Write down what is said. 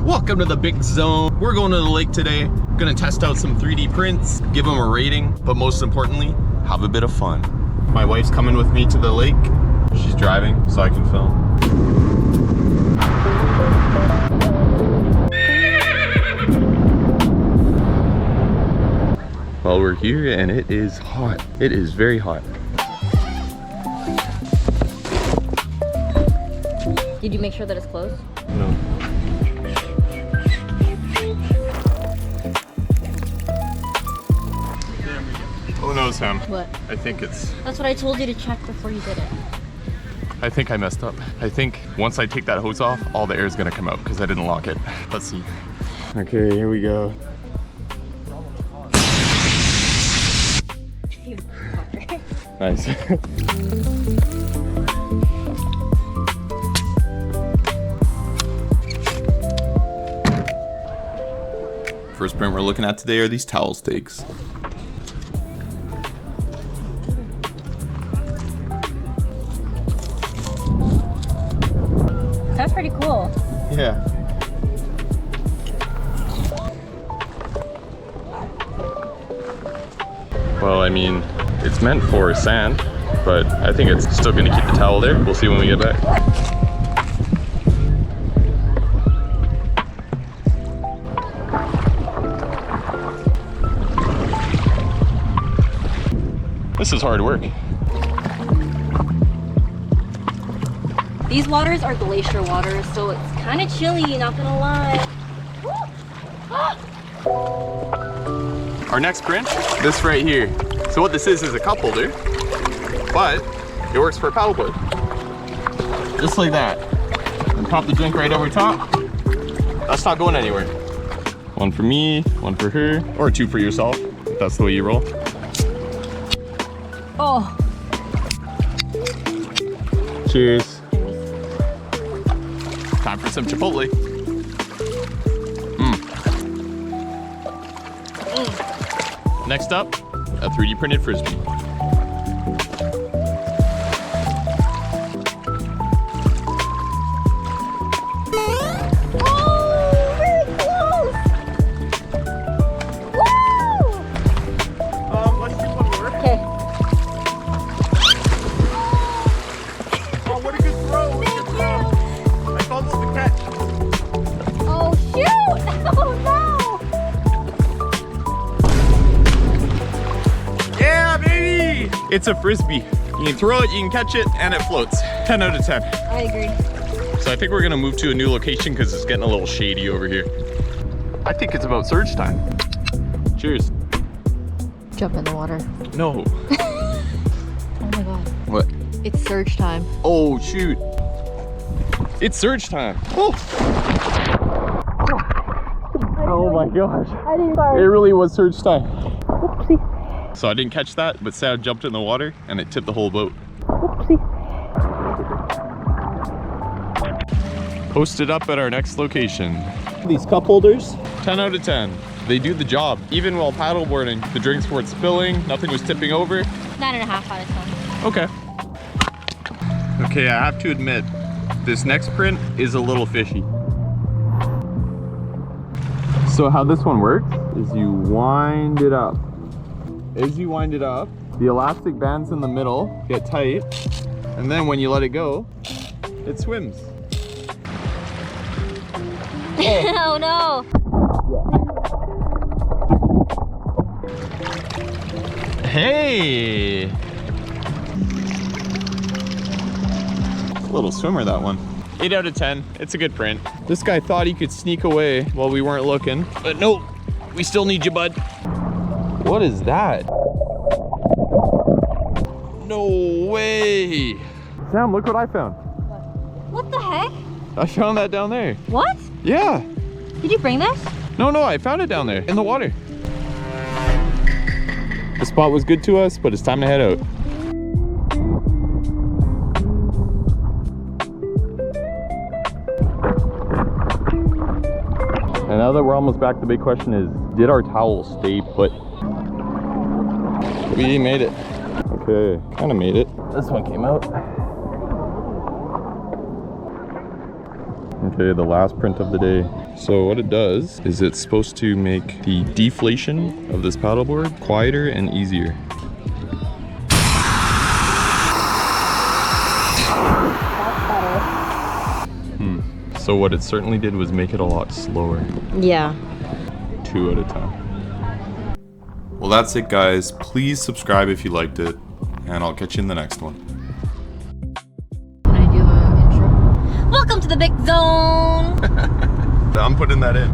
Welcome to the Big Zone. We're going to the lake today. Gonna test out some 3D prints, give them a rating, but most importantly, have a bit of fun. My wife's coming with me to the lake. She's driving so I can film. Well, we're here and it is hot. It is very hot. Did you make sure that it's closed? No. Oh no, Sam. What? I think it's... That's what I told you to check before you did it. I think I messed up. I think once I take that hose off, all the air is gonna come out because I didn't lock it. Let's see. Okay, here we go. Nice. First print we're looking at today are these towel stakes. That's pretty cool. Yeah. Well, I mean, it's meant for sand, but I think it's still gonna keep the towel there. We'll see when we get back. This is hard work. These waters are glacier waters, so it's kind of chilly, not gonna lie. Our next print, this right here. So what this is a cup holder, but it works for a paddleboard. Just like that. And pop the drink right over top. That's not going anywhere. One for me, one for her, or two for yourself, if that's the way you roll. Oh. Cheers. Time for some Chipotle. Next up, a 3D printed Frisbee. Oh, very close. Woo! Let's do one more. Okay. Oh, what a good throw. Thank you. I fumbled the catch. Oh, shoot. Oh, no. Yeah, baby! It's a Frisbee. You can throw it, you can catch it, and it floats. 10 out of 10. I agree. So I think we're gonna move to a new location because it's getting a little shady over here. I think it's about surge time. Cheers. Jump in the water. No. Oh my god. What? It's surge time. Oh, shoot. It's surge time. Oh. Oh my gosh. I didn't It sorry. really was surge time. Oopsie. So I didn't catch that, but Sam jumped in the water and it tipped the whole boat. Oopsie. Posted up at our next location. These cup holders, 10 out of 10. They do the job. Even while paddleboarding, the drinks weren't spilling, nothing was tipping over. 9.5 out of 10. Okay. Okay, I have to admit, this next print is a little fishy. So how this one works is you wind it up. As you wind it up, the elastic bands in the middle get tight, and then when you let it go, it swims. Oh no. Hey! A little swimmer, that one. 8 out of 10. It's a good print. This guy thought he could sneak away while we weren't looking, but nope. We still need you, bud. What is that? No way! Sam, look what I found. What the heck? I found that down there. What? Yeah. Did you bring this? No, I found it down there in the water. The spot was good to us, but it's time to head out. And now that we're almost back, the big question is, did our towel stay put? We made it. Okay, kind of made it. This one came out. Okay, the last print of the day. So what it does is it's supposed to make the deflation of this paddleboard quieter and easier. So what it certainly did was make it a lot slower. Yeah. 2 at a time. Well, that's it, guys. Please subscribe if you liked it, and I'll catch you in the next one. Can I do an intro? Welcome to the Big Zone! I'm putting that in.